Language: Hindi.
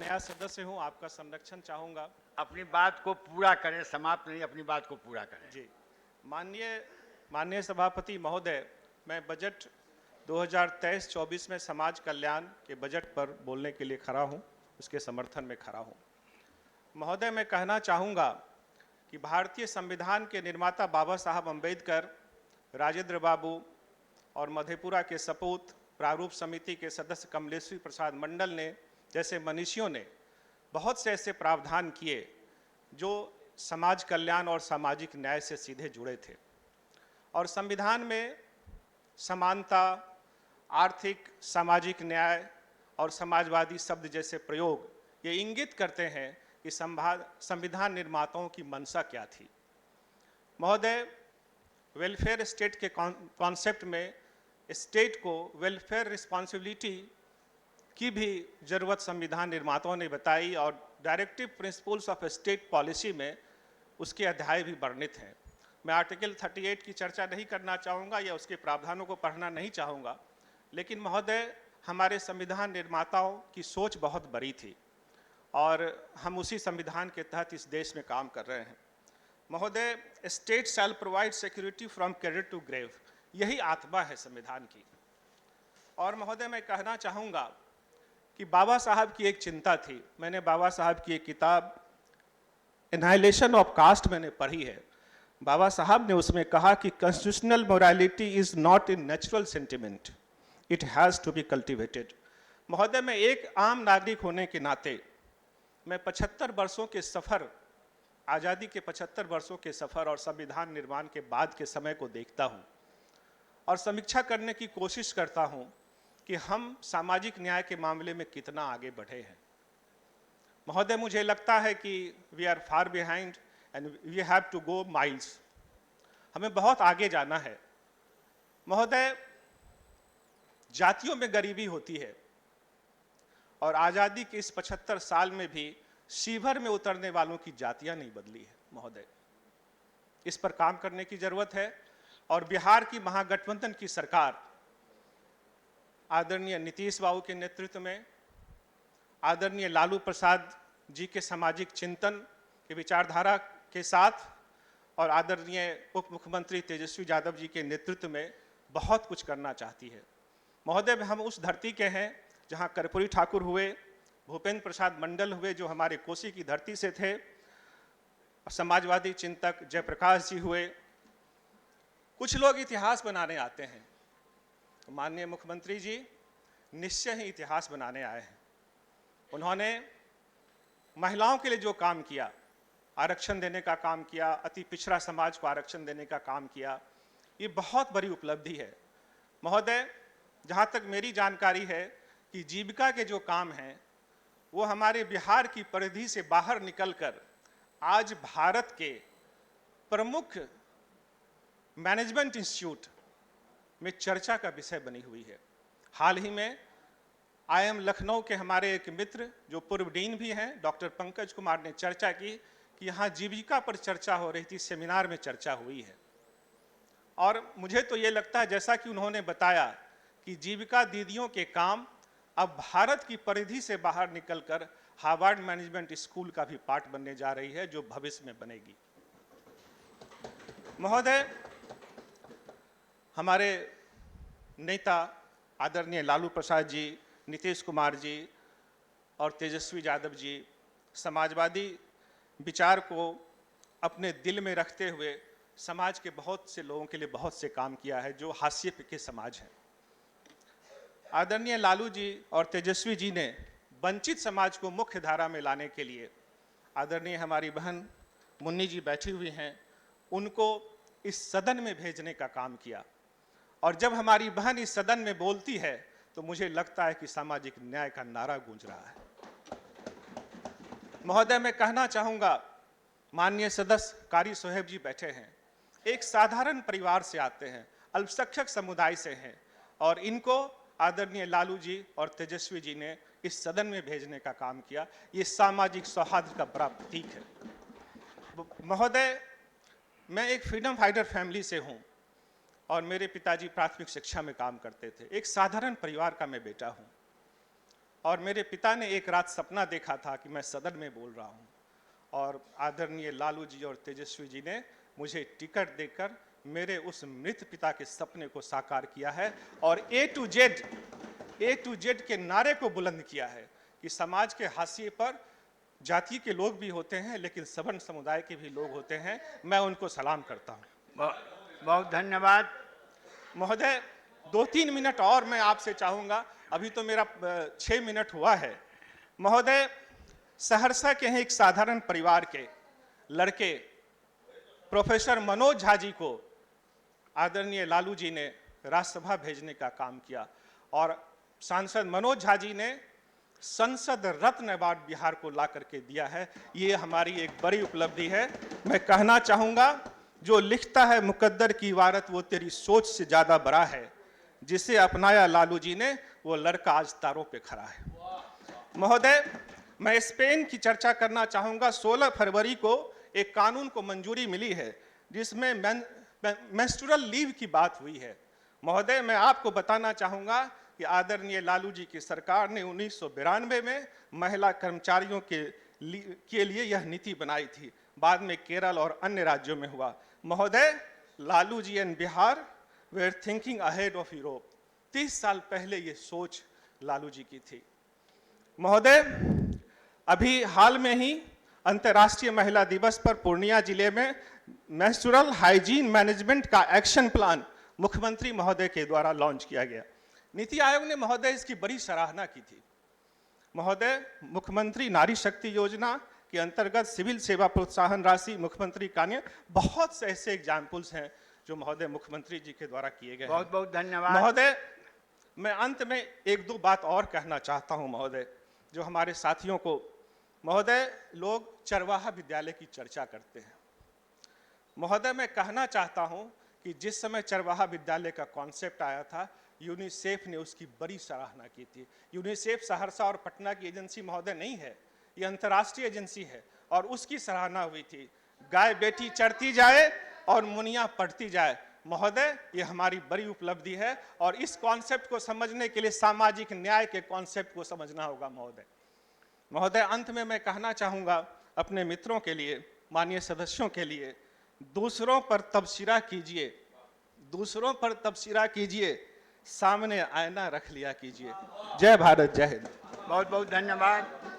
नया सदस्य हूं, आपका संरक्षण चाहूंगा। अपनी बात को पूरा करें, समाप्त नहीं, अपनी बात को पूरा करें। जी, माननीय माननीय सभापति महोदय, मैं बजट 2023-24 में समाज कल्याण के बजट पर बोलने के लिए खड़ा हूं, उसके समर्थन में खड़ा हूं। महोदय, मैं कहना चाहूँगा कि भारतीय संविधान के निर्माता बाबा साहब अम्बेडकर, राजेंद्र बाबू और मधेपुरा के सपूत प्रारूप समिति के सदस्य कमलेश्वरी प्रसाद मंडल ने जैसे मनीषियों ने बहुत से ऐसे प्रावधान किए जो समाज कल्याण और सामाजिक न्याय से सीधे जुड़े थे। और संविधान में समानता, आर्थिक सामाजिक न्याय और समाजवादी शब्द जैसे प्रयोग ये इंगित करते हैं कि संविधान निर्माताओं की मंशा क्या थी। महोदय, वेलफेयर स्टेट के कॉन्सेप्ट में स्टेट को वेलफेयर रिस्पॉन्सिबिलिटी की भी ज़रूरत संविधान निर्माताओं ने बताई और directive principles of state policy में उसके अध्याय भी वर्णित हैं। मैं आर्टिकल 38 की चर्चा नहीं करना चाहूँगा या उसके प्रावधानों को पढ़ना नहीं चाहूँगा, लेकिन महोदय, हमारे संविधान निर्माताओं की सोच बहुत बड़ी थी और हम उसी संविधान के तहत इस देश में काम कर रहे हैं। महोदय, state shall provide security from cradle to grave, यही आत्मा है संविधान की। और महोदय, मैं कहना चाहूँगा कि बाबा साहब की एक चिंता थी। मैंने बाबा साहब की एक किताब एनाहिलेशन ऑफ कास्ट मैंने पढ़ी है। बाबा साहब ने उसमें कहा कि constitutional morality is not a natural sentiment, it has to be cultivated. महोदय, मैं एक आम नागरिक होने के नाते मैं 75 वर्षों के सफ़र, आज़ादी के 75 वर्षों के सफ़र और संविधान निर्माण के बाद के समय को देखता हूँ और समीक्षा करने की कोशिश करता हूँ कि हम सामाजिक न्याय के मामले में कितना आगे बढ़े हैं। महोदय, मुझे लगता है कि we are far behind and we have to go miles, हमें बहुत आगे जाना है। महोदय, जातियों में गरीबी होती है और आज़ादी के इस 75 साल में भी शिविर में उतरने वालों की जातियां नहीं बदली है। महोदय, इस पर काम करने की जरूरत है और बिहार की महागठबंधन की सरकार आदरणीय नीतीश बाबू के नेतृत्व में, आदरणीय लालू प्रसाद जी के सामाजिक चिंतन की विचारधारा के साथ और आदरणीय उप मुख्यमंत्री तेजस्वी यादव जी के नेतृत्व में बहुत कुछ करना चाहती है। महोदय, हम उस धरती के हैं जहां कर्पूरी ठाकुर हुए, भूपेंद्र प्रसाद मंडल हुए जो हमारे कोसी की धरती से थे, समाजवादी चिंतक जयप्रकाश जी हुए। कुछ लोग इतिहास बनाने आते हैं, तो माननीय मुख्यमंत्री जी निश्चय ही इतिहास बनाने आए हैं। उन्होंने महिलाओं के लिए जो काम किया, आरक्षण देने का काम किया, अति पिछड़ा समाज को आरक्षण देने का काम किया, ये बहुत बड़ी उपलब्धि है। महोदय, जहाँ तक मेरी जानकारी है कि जीविका के जो काम हैं वो हमारे बिहार की परिधि से बाहर निकलकर आज भारत के प्रमुख मैनेजमेंट इंस्टीट्यूट में चर्चा का विषय बनी हुई है। हाल ही में IIM लखनऊ के हमारे एक मित्र जो पूर्व डीन भी हैं, डॉक्टर पंकज कुमार ने चर्चा की कि यहाँ जीविका पर चर्चा हो रही थी, सेमिनार में चर्चा हुई है। और मुझे तो ये लगता है, जैसा कि उन्होंने बताया, कि जीविका दीदियों के काम अब भारत की परिधि से बाहर निकलकर हार्वर्ड मैनेजमेंट स्कूल का भी पार्ट बनने जा रही है, जो भविष्य में बनेगी। महोदय, हमारे नेता आदरणीय लालू प्रसाद जी, नीतीश कुमार जी और तेजस्वी यादव जी समाजवादी विचार को अपने दिल में रखते हुए समाज के बहुत से लोगों के लिए बहुत से काम किया है जो हाशिए के समाज हैं। आदरणीय लालू जी और तेजस्वी जी ने वंचित समाज को मुख्य धारा में लाने के लिए, आदरणीय हमारी बहन मुन्नी जी बैठी हुई हैं, उनको इस सदन में भेजने का काम किया। और जब हमारी बहन इस सदन में बोलती है तो मुझे लगता है कि सामाजिक न्याय का नारा गूंज रहा है। महोदय, मैं कहना चाहूँगा, माननीय सदस्य कारी सोहेब जी बैठे हैं, एक साधारण परिवार से आते हैं, अल्पसंख्यक समुदाय से हैं, और इनको आदरणीय लालू जी और तेजस्वी जी ने इस सदन में भेजने का काम किया। ये सामाजिक सौहार्द का बड़ा प्रतीक है। महोदय, मैं एक फ्रीडम फाइटर फैमिली से हूँ और मेरे पिताजी प्राथमिक शिक्षा में काम करते थे। एक साधारण परिवार का मैं बेटा हूँ। और मेरे पिता ने एक रात सपना देखा था कि मैं सदन में बोल रहा हूँ, और आदरणीय लालू जी और तेजस्वी जी ने मुझे टिकट देकर मेरे उस मृत पिता के सपने को साकार किया है और ए टू जेड के नारे को बुलंद किया है कि समाज के हाशिए पर जाति के लोग भी होते हैं, लेकिन सवर्ण समुदाय के भी लोग होते हैं। मैं उनको सलाम करता हूँ। बहुत धन्यवाद महोदय, 2-3 मिनट और मैं आपसे चाहूँगा, अभी तो मेरा 6 मिनट हुआ है। महोदय, सहरसा के हैं एक साधारण परिवार के लड़के प्रोफेसर मनोज झा जी को आदरणीय लालू जी ने राज्यसभा भेजने का काम किया और सांसद मनोज झा जी ने संसद रत्न अवार्ड बिहार को ला करके दिया है। ये हमारी एक बड़ी उपलब्धि है। मैं कहना चाहूँगा, जो लिखता है मुकद्दर की इबारत वो तेरी सोच से ज़्यादा बड़ा है, जिसे अपनाया लालू जी ने वो लड़का आज तारों पे खड़ा है। महोदय, मैं स्पेन की चर्चा करना चाहूँगा। 16 फरवरी को एक कानून को मंजूरी मिली है जिसमें मेंस्ट्रुअल लीव की बात हुई है। महोदय, मैं आपको बताना चाहूँगा कि आदरणीय लालू जी की सरकार ने 1992 में महिला कर्मचारियों के लिए यह नीति बनाई थी। बाद में केरल और अन्य राज्यों में हुआ। महोदय, Lalu ji and Bihar were thinking ahead of Europe. 30 साल पहले ये सोच लालू जी की थी। महोदय, अभी हाल में ही अंतर्राष्ट्रीय महिला दिवस पर पूर्णिया जिले में मेंस्ट्रुअल हाइजीन मैनेजमेंट का एक्शन प्लान मुख्यमंत्री महोदय के द्वारा लॉन्च किया गया। नीति आयोग ने महोदय इसकी बड़ी सराहना की थी। महोदय, मुख्यमंत्री नारी शक्ति योजना के अंतर्गत सिविल सेवा प्रोत्साहन राशि मुख्यमंत्री कान्य, बहुत से ऐसे एग्जाम्पल्स हैं जो महोदय मुख्यमंत्री जी के द्वारा किए गए। बहुत बहुत धन्यवाद महोदय, मैं अंत में 1-2 बात और कहना चाहता हूं महोदय, जो हमारे साथियों को। महोदय, लोग चरवाहा विद्यालय की चर्चा करते हैं। महोदय, मैं कहना चाहता हूं कि जिस समय चरवाहा विद्यालय का कॉन्सेप्ट आया था, यूनिसेफ ने उसकी बड़ी सराहना की थी। यूनिसेफ सहरसा और पटना की एजेंसी महोदय नहीं है, ये अंतर्राष्ट्रीय एजेंसी है और उसकी सराहना हुई थी। गाय बेटी चढ़ती जाए और मुनिया पढ़ती जाए। महोदय, ये हमारी बड़ी उपलब्धि है और इस कॉन्सेप्ट को समझने के लिए सामाजिक न्याय के कॉन्सेप्ट को समझना होगा महोदय। महोदय, अंत में मैं कहना चाहूँगा अपने मित्रों के लिए, माननीय सदस्यों के लिए, दूसरों पर तबसरा कीजिए, दूसरों पर तबसरा कीजिए, सामने आईना रख लिया कीजिए। जय भारत, जय हिंद। बहुत बहुत धन्यवाद।